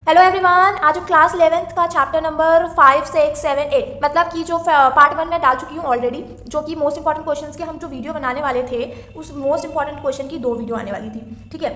Hello everyone, आज class 11th का chapter number 5, 6, 7, 8 मतलब कि जो पार्ट 1 में डाल चुकी हूँ ऑलरेडी, जो कि मोस्ट इंपॉर्टेंट क्वेश्चंस के हम जो वीडियो बनाने वाले थे उस मोस्ट इंपॉर्टेंट क्वेश्चन की 2 वीडियो आने वाली थी। ठीक है,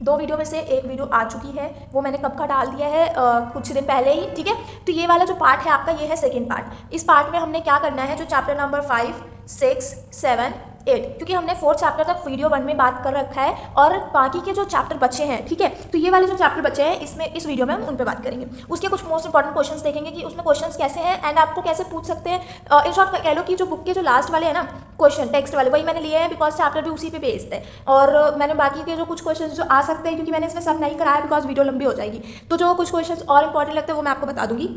2 वीडियो में से एक वीडियो आ चुकी है, वो मैंने कब का डाल दिया है कुछ दिन पहले ही। ठीक है, तो ये वाला जो पार्ट है आपका, ये है सेकेंड पार्ट। इस पार्ट में हमने क्या करना है, जो चैप्टर नंबर 5, 6, 7, 8, क्योंकि हमने 4th चैप्टर तक वीडियो 1 में बात कर रखा है और बाकी के जो चैप्टर बचे हैं, ठीक है, तो ये वाले जो चैप्टर बचे हैं इसमें इस वीडियो में हम उन पर बात करेंगे। उसके कुछ मोस्ट इंपॉर्टेंट क्वेश्चंस देखेंगे कि उसमें क्वेश्चंस कैसे हैं एंड आपको कैसे पूछ सकते हैं। इन शॉर्ट कह लो कि जो बुक के जो लास्ट वाले हैं ना क्वेश्चन, टेक्स्ट वाले, वही मैंने लिए हैं बिकॉज चैप्टर भी उसी पे बेस्ड है। और मैंने बाकी के जो कुछ क्वेश्चन जो आ सकते हैं, क्योंकि मैंने इसमें सब नहीं कराया बिकॉज वीडियो लंबी हो जाएगी, तो जो कुछ क्वेश्चन और इंपॉर्टेंट लगते हैं वो मैं आपको बता दूंगी।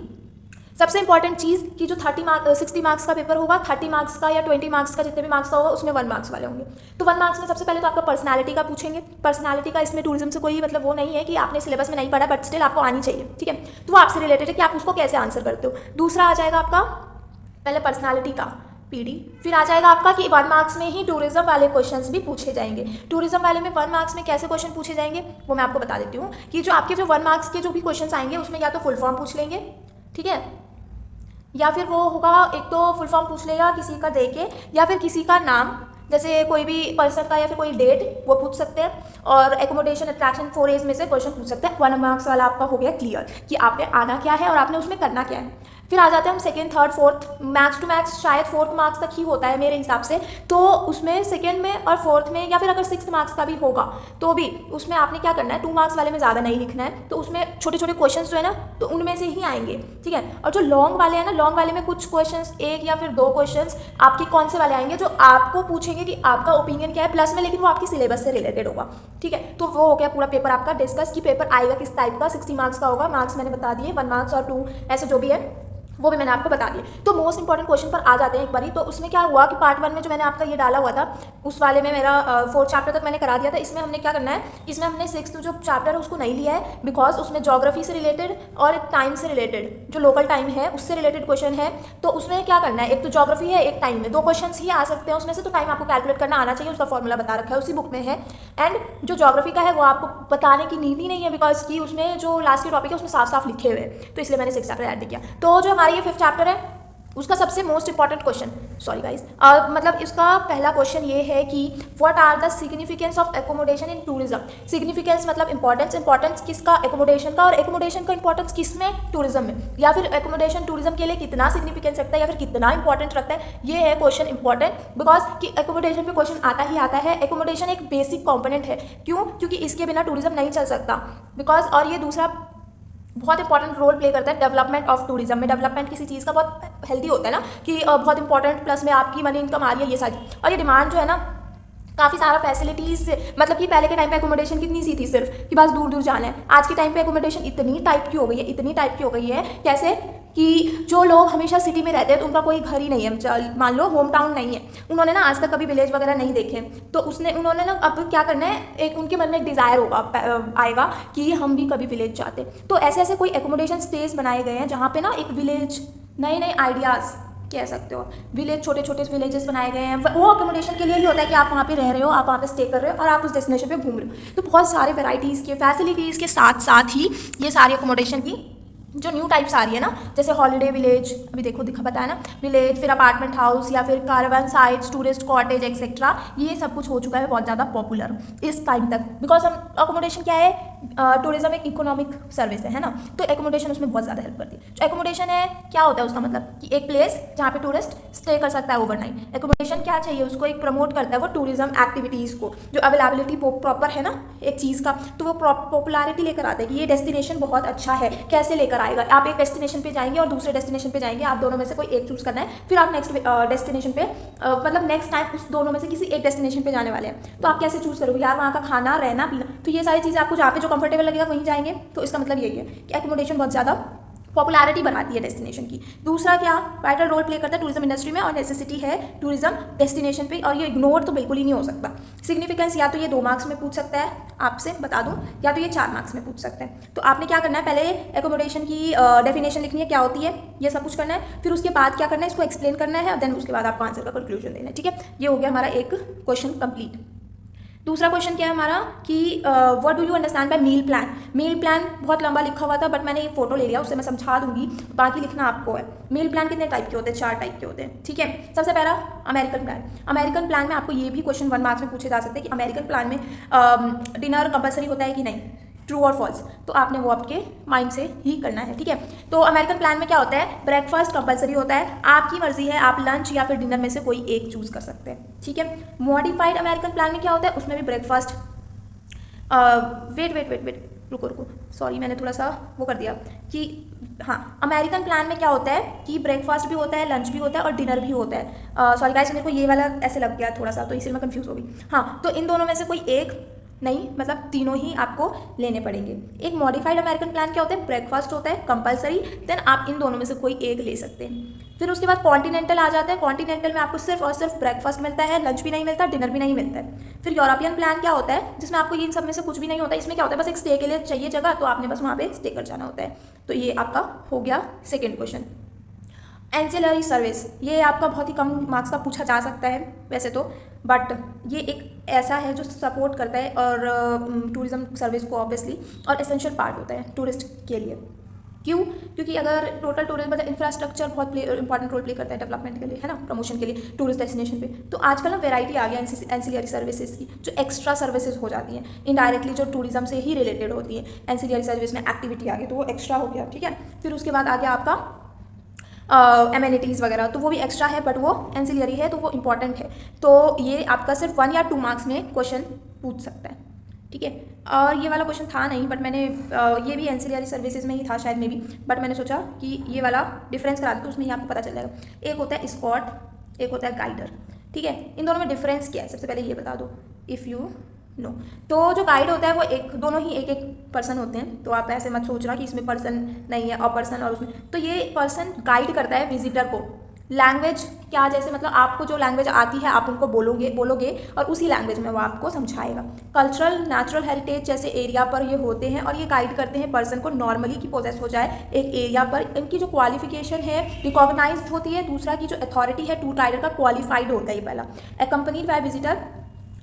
सबसे इंपॉर्टेंट चीज़ कि जो 60 मार्क्स का पेपर होगा, 30 मार्क्स का या 20 मार्क्स का जितने भी मार्क्स का होगा उसमें 1 मार्क्स वाले होंगे। तो 1 मार्क्स में सबसे पहले तो आपका पर्सनालिटी का पूछेंगे। पर्सनालिटी का इसमें टूरिज्म से कोई मतलब वो नहीं है कि आपने सिलेबस में नहीं पढ़ा बट स्टिल आपको आनी चाहिए। ठीक है, तो वो आपसे रिलेटेड है कि आप उसको कैसे आंसर करते हो। दूसरा आ जाएगा आपका पहले पर्सनालिटी का पीडी, फिर आ जाएगा आपका कि 1 मार्क्स में ही टूरिज्म वाले क्वेश्चंस भी पूछे जाएंगे। टूरिज्म वाले में 1 मार्क्स में कैसे क्वेश्चन पूछे जाएंगे वो मैं आपको बता देती हूँ कि जो आपके जो 1 मार्क्स के जो भी क्वेश्चन आएंगे उसमें या तो फुल फॉर्म पूछ लेंगे, ठीक है, या फिर वो होगा एक तो फुल फॉर्म पूछ लेगा किसी का दे के, या फिर किसी का नाम, जैसे कोई भी पर्सन का या फिर कोई डेट वो पूछ सकते हैं। और एकोमोडेशन, अट्रैक्शन, 4 एज में से क्वेश्चन पूछ सकते हैं। 1 मार्क्स वाला आपका हो गया क्लियर कि आपने आना क्या है और आपने उसमें करना क्या है। फिर आ जाते हैं हम second, third, fourth, max to max शायद 4th मार्क्स तक ही होता है मेरे हिसाब से। तो उसमें सेकेंड में और 4th में, या फिर अगर 6th मार्क्स का भी होगा तो भी उसमें आपने क्या करना है, 2 मार्क्स वाले में ज़्यादा नहीं लिखना है, तो उसमें छोटे छोटे क्वेश्चंस जो है ना तो उनमें से ही आएंगे। ठीक है, और जो लॉन्ग वाले हैं ना, लॉन्ग वाले में कुछ क्वेश्चंस, 1 या फिर 2 क्वेश्चंस आपके कौन से वाले आएंगे जो आपको पूछेंगे कि आपका ओपिनियन क्या है प्लस में, लेकिन वो आपकी सिलेबस से रिलेटेड होगा। ठीक है, तो वो हो गया पूरा पेपर आपका डिस्कस कि पेपर आएगा किस टाइप का। 60 मार्क्स का होगा, मार्क्स मैंने बता दिए, 1 मार्क्स और 2 ऐसे जो भी है वो भी मैंने आपको बता दिया। तो मोस्ट इंपॉर्टेंट क्वेश्चन पर आ जाते हैं एक बारी। तो उसमें क्या हुआ कि पार्ट 1 में जो मैंने आपका ये डाला हुआ था उस वाले में मेरा 4th चैप्टर तक मैंने करा दिया था। इसमें हमने क्या करना है, इसमें हमने 6th जो चैप्टर है उसको नहीं लिया है बिकॉज उसमें ज्योग्राफी से रिलेटेड और टाइम से रिलेटेड, जो लोकल टाइम है उससे रिलेटेड क्वेश्चन है। तो उसमें क्या करना है, एक तो ज्योग्राफी है, एक टाइम में, 2 क्वेश्चन ही आ सकते हैं उसमें से। तो टाइम आपको कैलकुलेट करना आना चाहिए, उसका फॉर्मूला बता रखा है उसी बुक में है। एंड जो ज्योग्राफी का है वो आपको बताने की नीड ही नहीं है बिकॉज की उसमें जो लास्ट के टॉपिक है उसमें साफ साफ लिखे हुए हैं, तो इसलिए मैंने 6th चैप्टर ऐड किया। तो जो हमारा ये 5th चैप्टर है उसका सबसे most important question, sorry guys, मतलब इसका पहला क्वेश्चन ये है कि what are the significance of accommodation in tourism. Significance मतलब इंपॉर्टेंस, इंपॉर्टेंस किसका, एकोमोडेशन का, और एकोमोडेशन का इंपॉर्टेंस किस में, टूरिज्म में, या फिर एकोमोडेशन टूरिज्म के लिए कितना सिग्निफिकेंस रखता है या फिर कितना इंपॉर्टेंट रखता है। ये है क्वेश्चन इंपॉर्टेंट बिकॉज कि एकोमोडेशन पे क्वेश्चन आता ही आता है। एकोमोडेशन एक बेसिक कॉम्पोनेंट है, क्यों, क्योंकि इसके बिना टूरिज्म नहीं चल सकता बिकॉज, और ये दूसरा बहुत इंपॉर्टेंट रोल प्ले करता है डेवलपमेंट ऑफ टूरिज्म में। डेवलपमेंट किसी चीज़ का बहुत हेल्दी होता है ना कि बहुत इंपॉर्टेंट, प्लस में आपकी मनी इनकम आ रही है, ये सारी। और ये डिमांड जो है ना काफ़ी सारा फैसिलिटीज़, मतलब कि पहले के टाइम पे एकोमोडेशन कितनी सी थी सिर्फ कि बस दूर दूर जाना है। आज के टाइम पे एकोमोडेशन इतनी टाइप की हो गई है, इतनी टाइप की हो गई है, कैसे कि जो लोग हमेशा सिटी में रहते हैं तो उनका कोई घर ही नहीं है, मान लो होम टाउन नहीं है, उन्होंने ना आज तक कभी विलेज वगैरह नहीं देखे, तो उन्होंने ना अब क्या करना है, एक उनके मन में एक डिज़ायर होगा, आएगा कि हम भी कभी विलेज जाते। तो ऐसे ऐसे कोई एकोमोडेशन स्टेज बनाए गए हैं जहाँ पे ना एक विलेज, नए नए आइडियाज़ कह सकते हो, विलेज, छोटे छोटे विलेजेस बनाए गए हैं। वो अकोमोडेशन के लिए ही होता है कि आप वहाँ पे रह रहे हो, आप वहाँ पे स्टे कर रहे हो और आप उस डेस्टिनेशन पे घूम रहे हो। तो बहुत सारे वैराइटीज़ के फैसिलिटीज़ के साथ साथ ही ये सारी अकोमोडेशन की जो न्यू टाइप्स आ रही है ना, जैसे हॉलीडे विलेज, अभी देखो बताया ना, विलेज, फिर अपार्टमेंट हाउस या फिर कारवन साइट्स, टूरिस्ट कॉटेज एक्सेट्रा, ये सब कुछ हो चुका है बहुत ज़्यादा पॉपुलर इस टाइम तक बिकॉज हम अकोमोडेशन क्या है, टूरिज्म एक इकोनॉमिक सर्विस है ना, तो एकोमोडेशन उसमें बहुत ज़्यादा हेल्प करती है। जो एकोमोडेशन है क्या होता है उसका मतलब कि एक प्लेस जहाँ पे टूरिस्ट स्टे कर सकता है ओवरनाइट। एकोमोडेशन क्या चाहिए उसको, एक प्रमोट करता है वो टूरिज्म एक्टिविटीज़ को, जो अवेलेबिलिटी प्रॉपर है ना एक चीज़ का, तो वो पॉपुलैरिटी लेकर आता है कि ये डेस्टिनेशन बहुत अच्छा है। कैसे लेकर आएगा, आप एक डेस्टिनेशन पे जाएंगे और दूसरे डेस्टिनेशन पे जाएंगे, आप दोनों में से कोई एक चूज़ करना है, फिर आप नेक्स्ट डेस्टिनेशन पे मतलब नेक्स्ट टाइम उस दोनों में से किसी एक डेस्टिनेशन पे जाने वाले हैं, तो आप कैसे चूज़ करोगे यार, वहाँ का खाना, रहना, पीना, तो ये सारी चीज़ें आपको जहाँ पे जो कंफर्टेबल लगेगा वहीं जाएंगे। तो इसका मतलब यही है कि एकोमोडेशन बहुत ज़्यादा पॉपुलैरिटी बढ़ाती है डेस्टिनेशन की। दूसरा क्या, वाइटल रोल प्ले करता है टूरिज्म इंडस्ट्री में, और नेसेसिटी है टूरिज्म डेस्टिनेशन पे, और ये इग्नोर तो बिल्कुल ही नहीं हो सकता। सिग्निफिकेंस या तो ये 2 मार्क्स में पूछ सकता है, आपसे बता दूं, या तो ये 4 मार्क्स में पूछ सकते हैं। तो आपने क्या करना है, पहले एकोमोडेशन की डेफिनेशन लिखनी है, क्या होती है, ये सब कुछ करना है, फिर उसके बाद क्या करना है, इसको एक्सप्लेन करना है, और देन उसके बाद आपको आंसर का कंक्लूजन देना है। ठीक है, ये हो गया हमारा एक क्वेश्चन कंप्लीट। दूसरा क्वेश्चन क्या है हमारा कि what do you understand by meal plan. Meal plan बहुत लंबा लिखा हुआ था बट मैंने एक फोटो ले लिया, उससे मैं समझा दूंगी, बाकी लिखना आपको है। मील प्लान कितने टाइप के होते हैं? 4 टाइप के होते हैं, ठीक है। सबसे पहला अमेरिकन प्लान। अमेरिकन प्लान में आपको ये भी क्वेश्चन 1 मार्क्स में पूछे जा सकते हैं कि अमेरिकन प्लान में डिनर कंपलसरी होता है कि नहीं, ट्रू और फॉल्स, तो आपने वो आपके माइंड से ही करना है, ठीक है। तो अमेरिकन प्लान में क्या होता है? ब्रेकफास्ट कंपलसरी होता है, आपकी मर्जी है, आप लंच या फिर डिनर में से कोई एक चूज कर सकते हैं, ठीक है। मॉडिफाइड अमेरिकन प्लान में क्या होता है? उसमें भी ब्रेकफास्ट वेट रुको सॉरी, मैंने थोड़ा सा वो कर दिया कि हाँ, अमेरिकन प्लान में क्या होता है कि ब्रेकफास्ट भी होता है, लंच भी होता है और डिनर भी होता है। सॉरी गाइस, मेरे को ये वाला ऐसे लग गया थोड़ा सा, तो इसलिए मैं कंफ्यूज हो गई। हाँ, तो इन दोनों में से कोई एक नहीं, मतलब तीनों ही आपको लेने पड़ेंगे। एक मॉडिफाइड अमेरिकन प्लान क्या होता है? ब्रेकफास्ट होता है कंपलसरी, देन आप इन दोनों में से कोई एक ले सकते हैं। फिर उसके बाद कॉन्टिनेंटल आ जाता है। कॉन्टिनेंटल में आपको सिर्फ और सिर्फ ब्रेकफास्ट मिलता है, लंच भी नहीं मिलता, डिनर भी नहीं मिलता है। फिर यूरोपियन प्लान क्या होता है? जिसमें आपको इन सब में से कुछ भी नहीं होता है। इसमें क्या होता है? बस एक स्टे के लिए चाहिए जगह, तो आपने बस वहाँ पे स्टे कर जाना होता है। तो ये आपका हो गया सेकेंड क्वेश्चन। एंसिलरी सर्विस, ये आपका बहुत ही कम मार्क्स का पूछा जा सकता है वैसे तो, बट ये एक ऐसा है जो सपोर्ट करता है और टूरिज्म सर्विस को ऑब्वियसली, और एसेंशियल पार्ट होता है टूरिस्ट के लिए। क्यों? क्योंकि अगर टोटल टूरिज्म मतलब इंफ्रास्ट्रक्चर बहुत इंपॉर्टेंट रोल प्ले करता है डेवलपमेंट के लिए, है ना, प्रमोशन के लिए टूरिस्ट डेस्टिनेशन पे। तो आजकल ना वेराइटी आ गया एंसिलियरी सर्विसेज की, जो एक्स्ट्रा सर्विसेज हो जाती हैं इनडायरेक्टली, जो टूरिज्म से ही रिलेटेड होती है। एंसिलियरी सर्विस में एक्टिविटी आ गई तो वो एक्स्ट्रा हो गया, ठीक है। फिर उसके बाद आ गया आपका एमेनिटीज़ वगैरह, तो वो भी एक्स्ट्रा है बट वो एंसिलियरी है तो वो इंपॉर्टेंट है। तो ये आपका सिर्फ 1 या 2 मार्क्स में क्वेश्चन पूछ सकता है, ठीक है। और ये वाला क्वेश्चन था नहीं, बट मैंने ये भी एंसिलियरी सर्विसेज में ही था शायद में भी, बट मैंने सोचा कि ये वाला डिफरेंस करा दो तो उसमें ही आपको पता चल जाएगा। एक होता है स्कॉट, एक होता है गाइडर, ठीक है। इन दोनों में डिफरेंस क्या है सबसे पहले ये बता दो इफ़ यू नो। तो जो गाइड होता है वो दोनों ही एक पर्सन होते हैं, तो आप ऐसे मत सोचना कि इसमें पर्सन नहीं है और पर्सन और उसमें, तो ये पर्सन गाइड करता है विजिटर को। लैंग्वेज क्या, जैसे मतलब आपको जो लैंग्वेज आती है आप उनको बोलोगे और उसी लैंग्वेज में वो आपको समझाएगा। कल्चरल नेचुरल हेरिटेज जैसे एरिया पर ये होते हैं और ये गाइड करते हैं पर्सन को नॉर्मली की पोजेस हो जाए एक एरिया पर। इनकी जो क्वालिफिकेशन है रिकॉग्नाइज्ड होती है। दूसरा की जो अथॉरिटी है टूर गाइडर का क्वालिफाइड होता है ये पहला। अकम्पनीड बाय विजिटर,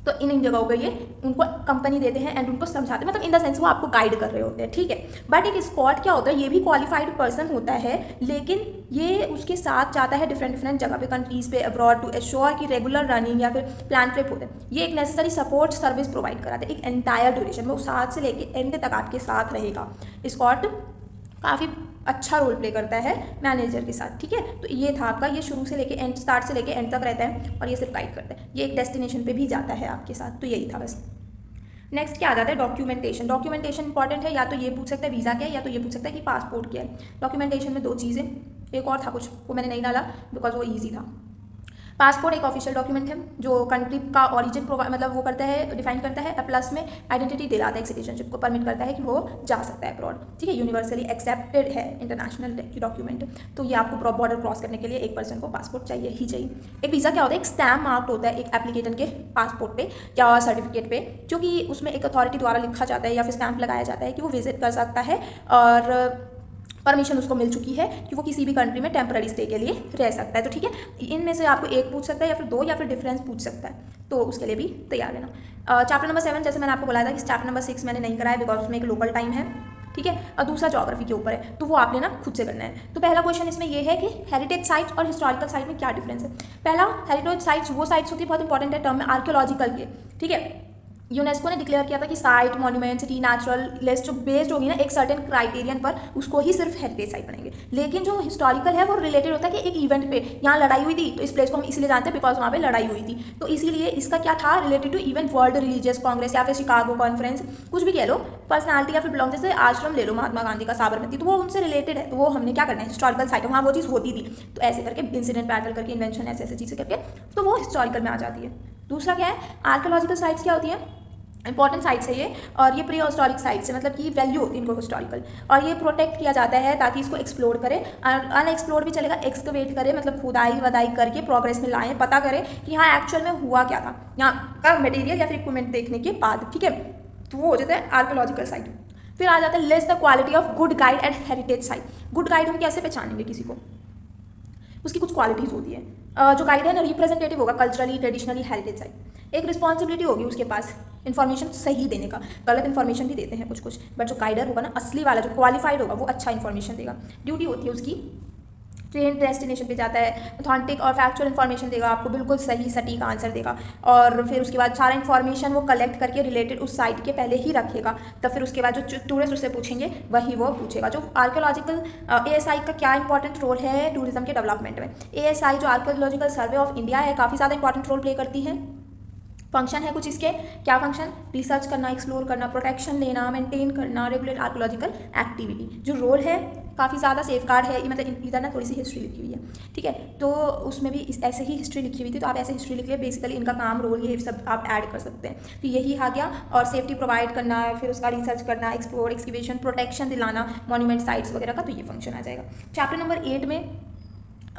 तो इन जगहों पर ये उनको कंपनी देते हैं एंड उनको समझाते हैं, मतलब इन द सेंस वो आपको गाइड कर रहे होते हैं, ठीक है। बट एक स्कॉट क्या होता है? ये भी क्वालिफाइड पर्सन होता है, लेकिन ये उसके साथ जाता है डिफरेंट जगह पे, कंट्रीज पे, अब्रॉड, टू एश्योर की रेगुलर रनिंग या फिर प्लान ट्रिप होते हैं। ये एक नेसेसरी सपोर्ट सर्विस प्रोवाइड कराते हैं एक एंटायर ड्यूरेशन में, वो साथ से लेके एंड तक आपके साथ रहेगा। स्कॉट काफ़ी अच्छा रोल प्ले करता है मैनेजर के साथ, ठीक है। तो ये था आपका, ये शुरू से लेके एंड, स्टार्ट से लेके एंड तक रहता है और ये सिर्फ गाइड करता है। ये एक डेस्टिनेशन पे भी जाता है आपके साथ, तो यही था बस। नेक्स्ट क्या आ जाता है? डॉक्यूमेंटेशन। डॉक्यूमेंटेशन इंपॉर्टेंट है, या तो ये पूछ सकता है वीज़ा क्या है, या तो ये पूछ सकता है कि पासपोर्ट क्या है। डॉक्यूमेंटेशन में 2 चीज़ें, एक और था कुछ वो मैंने नहीं डाला बिकॉज वो ईजी था। पासपोर्ट एक ऑफिशियल डॉक्यूमेंट है जो कंट्री का ऑरिजिन मतलब वो करता है, डिफाइन करता है, प्लस में आइडेंटिटी दिलाता है, एक सिटीजनशिप को परमिट करता है कि वो जा सकता है अब्रॉड, ठीक है। यूनिवर्सली एक्सेप्टेड है इंटरनेशनल डॉक्यूमेंट। तो ये आपको बॉर्डर क्रॉस करने के लिए एक पर्सन को पासपोर्ट चाहिए ही चाहिए। एक वीज़ा क्या होता है? एक स्टैम्प मार्क्ड होता है एक एप्लीकेटर के पासपोर्ट पे या सर्टिफिकेट पे, जो कि उसमें एक अथॉरिटी द्वारा लिखा जाता है या फिर स्टैम्प लगाया जाता है कि वो विजिट कर सकता है और परमिशन उसको मिल चुकी है कि वो किसी भी कंट्री में टेम्पररी स्टे के लिए रह सकता है। तो ठीक है, इनमें से आपको एक पूछ सकता है या फिर 2 या फिर डिफरेंस पूछ सकता है, तो उसके लिए भी तैयार रहना। चैप्टर नंबर 7 जैसे मैंने आपको बोला था कि चैप्टर नंबर 6 मैंने नहीं कराया बिकॉज उसमें एक लोकल टाइम है, ठीक है, और दूसरा ज्योग्राफी के ऊपर है, तो वो आपने ना खुद से करना है। तो पहला क्वेश्चन इसमें ये है कि हेरिटेज साइट्स और हिस्टोरिकल साइट में क्या डिफरेंस है। पहला, हेरिटेज साइट्स वो साइट्स होती है, बहुत इंपॉर्टेंट है टर्म में, आर्कियोलॉजिकल के, ठीक है। यूनेस्को ने डिक्लेयर किया था कि site, monument, city, natural list जो बेस्ड होगी ना एक सर्टेन क्राइटेरियन पर, उसको ही सिर्फ हेरिटेज साइट बनेंगे। लेकिन जो हिस्टोरिकल है वो रिलेटेड होता है कि एक इवेंट पे यहाँ लड़ाई हुई थी, तो इस प्लेस को हम इसलिए जानते हैं बिकॉज वहाँ पे लड़ाई हुई थी, तो इसीलिए इसका क्या था, related to event, world religious congress या फिर शिकागो कॉन्फ्रेंस, कुछ भी कह लो, पर्सनालिटी या फिर बिलोंग, जैसे आश्रम ले लो महात्मा गांधी का साबरमती, तो वो उनसे रिलेटेड है, तो वो हमने क्या करना है, हिस्टोरिकल साइट वहाँ वो चीज़ होती थी, तो ऐसे करके इंसिडेंट पैटर्न करके इन्वेंशन ऐसे ऐसे चीज़ें करके तो वो हिस्टोरिकल में आ जाती है। दूसरा क्या है, आर्कियोलॉजिकल साइट्स क्या होती है, इंपॉर्टेंट साइट्स है ये, और ये प्री हिस्टोरिक साइट्स है, मतलब कि वैल्यू होती है इनको हिस्टोरिकल, और ये प्रोटेक्ट किया जाता है ताकि इसको एक्सप्लोर करें, अनएक्सप्लोर भी चलेगा, एक्सकवेट करें, मतलब खुदाई वदाई करके प्रोग्रेस में लाएं, पता करें कि हाँ एक्चुअल में हुआ क्या था यहाँ का मटेरियल या फिर इक्विपमेंट देखने के बाद, ठीक है, तो वो हो जाता है आर्कियोलॉजिकल साइट। फिर आ जाता है list the quality of good guide at heritage site. Good guide हम कैसे पहचानेंगे किसी को, उसकी कुछ क्वालिटीज़ होती है। जो गाइड है ना रिप्रेजेंटेटिव होगा कल्चरली, ट्रेडिशनली, हेरिटेज साइट। एक रिस्पॉन्सिबिलिटी होगी उसके पास इन्फॉर्मेशन सही देने का। गलत इन्फॉर्मेशन भी देते हैं कुछ कुछ, बट जो गाइडर होगा ना, असली वाला जो क्वालिफाइड होगा, वो अच्छा इन्फॉर्मेशन देगा। ड्यूटी होती है उसकी, ट्रेन डेस्टिनेशन पे जाता है, ऑथेंटिक और फैक्चुअल इन्फॉर्मेशन देगा आपको, बिल्कुल सही सटीक आंसर देगा, और फिर उसके बाद सारा इन्फॉर्मेशन वो कलेक्ट करके रिलेटेड उस साइट के पहले ही रखेगा। तब फिर उसके बाद जो टूरिस्ट उससे पूछेंगे वही वो पूछेगा। जो आर्कियोलॉजिकल ASI का क्या इंपॉर्टेंट रोल है टूरिज्म के डेवलपमेंट में। ASI जो आर्कियोलॉजिकल सर्वे ऑफ इंडिया है, काफ़ी ज़्यादा इंपॉर्टेंट रोल प्ले करती है। फंक्शन है कुछ इसके, क्या फंक्शन? रिसर्च करना, एक्सप्लोर करना, प्रोटेक्शन लेना, मेंटेन करना, रेगुलेट आर्कियोलॉजिकल एक्टिविटी। जो रोल है काफ़ी ज़्यादा सेफगार्ड है, मतलब इधर ना थोड़ी सी हिस्ट्री लिखी हुई है, ठीक है, तो उसमें भी ऐसे ही हिस्ट्री लिखी हुई थी, तो आप ऐसे हिस्ट्री लिख लिए। बेसिकली इनका काम, रोल, ये सब आप ऐड कर सकते हैं। तो यही आ गया। और सेफ्टी प्रोवाइड करना, फिर उसका रिसर्च करना, एक्सप्लोर, एक्सकवेशन, प्रोटेक्शन दिलाना, मॉन्यूमेंट साइट्स वगैरह का, तो ये फंक्शन आ जाएगा। चैप्टर नंबर 8 में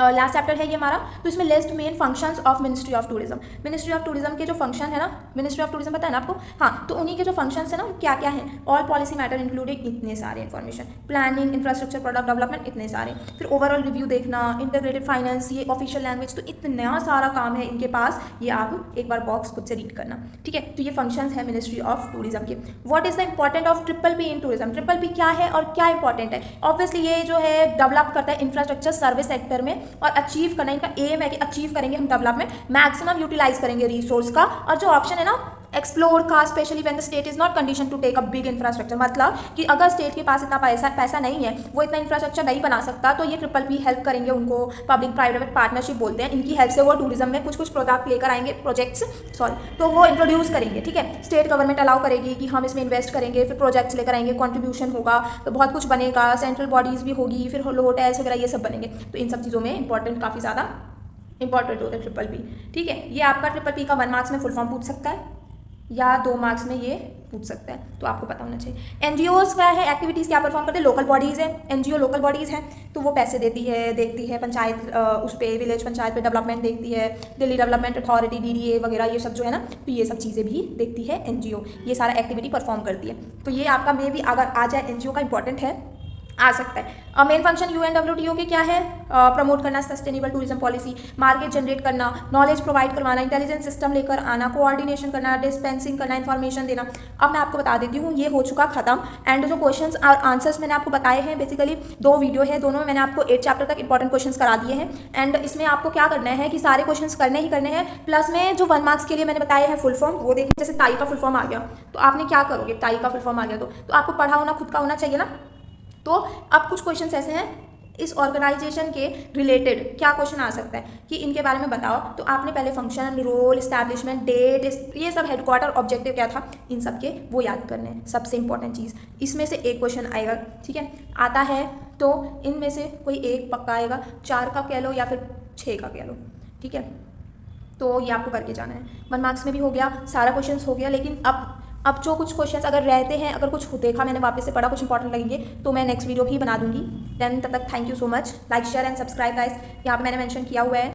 लास्ट चैप्टर है ये हमारा, तो इसमें list main functions of ministry of tourism. Ministry of tourism के जो फंक्शन है ना, मिनिस्ट्री ऑफ टूरिज्म पता है ना आपको, हाँ, तो उन्हीं के जो फंक्शंस है ना, क्या क्या हैं? ऑल पॉलिसी मैटर इंक्लूडिंग इतने सारे information, planning, infrastructure, product development, इतने सारे, फिर ओवरऑल रिव्यू देखना, इंटीग्रेटेड फाइनेंस, ये ऑफिशियल लैंग्वेज, तो इतना सारा काम है इनके पास। ये आप एक बार बॉक्स खुद से रीड करना, ठीक है। तो ये फंक्शंस है मिनिस्ट्री ऑफ टूरिज्म के। What is the important of triple P in tourism? Triple P क्या है और क्या इंपॉर्टेंट है? ऑब्वियसली ये जो है डेवलप करता है इंफ्रास्ट्रक्चर सर्विस सेक्टर में, और अचीव करना, इनका एम है कि अचीव करेंगे हम डेवलपमेंट, मैक्सिमम यूटिलाइज करेंगे रिसोर्स का। और जो ऑप्शन है ना एक्सप्लोर का, especially when the state is not condition to take a big infrastructure, मतलब कि अगर स्टेट के पास इतना पैसा नहीं है, वो इतना इंफ्रास्ट्रक्चर नहीं बना सकता, तो ये ट्रिपल P हेल्प करेंगे उनको। पब्लिक प्राइवेट पार्टनरशिप बोलते हैं, इनकी हेल्प से वो टूरिज्म में कुछ कुछ प्रोडक्ट लेकर आएंगे, तो वो इंट्रोड्यूस करेंगे, ठीक है। स्टेट गवर्नमेंट अलाउ करेगी कि हम इसमें इन्वेस्ट करेंगे, फिर प्रोजेक्ट्स लेकर आएंगे, कॉन्ट्रीब्यूशन होगा, तो बहुत कुछ बनेगा, सेंट्रल बॉडीज़ भी होगी, फिर होटल्स वगैरह ये सब बनेंगे। तो इन सब चीज़ों में इंपॉर्टेंट, काफ़ी ज़्यादा इंपॉर्टेंट होता है ट्रिपल P, ठीक है। ये आपका ट्रिपल P का 1 मार्क्स में फुल फॉर्म पूछ सकता है, या 2 मार्क्स में ये पूछ सकता है, तो आपको पता होना चाहिए। NGOs क्या है, एक्टिविटीज़ क्या परफॉर्म करते हैं? लोकल बॉडीज़ है, NGO लोकल बॉडीज़ हैं, तो वो पैसे देती है, देखती है पंचायत, उस पर विलेज पंचायत पे डेवलपमेंट देखती है, दिल्ली डेवलपमेंट अथॉरिटी, DDA वगैरह, ये सब जो है ना, तो ये सब चीज़ें भी देखती है NGO, ये सारा एक्टिविटी परफॉर्म करती है। तो ये आपका मे भी अगर आ जाए NGO का इंपॉर्टेंट है, आ सकता है। मेन फंक्शन UNWTO के क्या है? प्रमोट करना sustainable tourism policy, market generate करना, नॉलेज प्रोवाइड करवाना, इंटेलिजेंस सिस्टम लेकर आना, कोऑर्डिनेशन करना, डिस्पेंसिंग करना, इन्फॉर्मेशन देना। अब मैं आपको बता देती हूँ, ये हो चुका खत्म। एंड जो क्वेश्चंस और आंसर्स मैंने आपको बताए हैं, बेसिकली 2 वीडियो है, दोनों में मैंने आपको 8 चैप्टर तक इंपॉर्टेंट क्वेश्चंस करा दिए हैं। एंड इसमें आपको क्या करना है कि सारे क्वेश्चंस करने ही करने हैं, प्लस में जो 1 मार्क्स के लिए मैंने बताए हैं फुल फॉर्म, वो देखिए। जैसे टाई का फुल फॉर्म आ गया, तो आपने क्या करोगे? टाई का फुल फॉर्म आ गया तो आपको पढ़ा होना खुद का होना चाहिए ना। तो अब कुछ क्वेश्चंस ऐसे हैं इस ऑर्गेनाइजेशन के रिलेटेड, क्या क्वेश्चन आ सकता है कि इनके बारे में बताओ। तो आपने पहले फंक्शन, रोल, इस्टेब्लिशमेंट, डेट, ये सब, हेडक्वार्टर, ऑब्जेक्टिव क्या था, इन सब के वो याद करने हैं, सबसे इंपॉर्टेंट चीज़। इसमें से एक क्वेश्चन आएगा, ठीक है, आता है तो इनमें से कोई एक पक्का आएगा, 4 का कह लो या फिर 6 का कह लो, ठीक है। तो ये आपको करके जाना है। 1 मार्क्स में भी हो गया, सारा क्वेश्चन हो गया। लेकिन अब जो कुछ क्वेश्चंस अगर रहते हैं, अगर कुछ देखा मैंने वापस से पढ़ा, कुछ इंपॉर्टेंट लगेंगे, तो मैं नेक्स्ट वीडियो भी बना दूंगी। देन तब तक thank you so much. Like, share and subscribe guys. यहाँ पे मैंने मेंशन किया हुआ है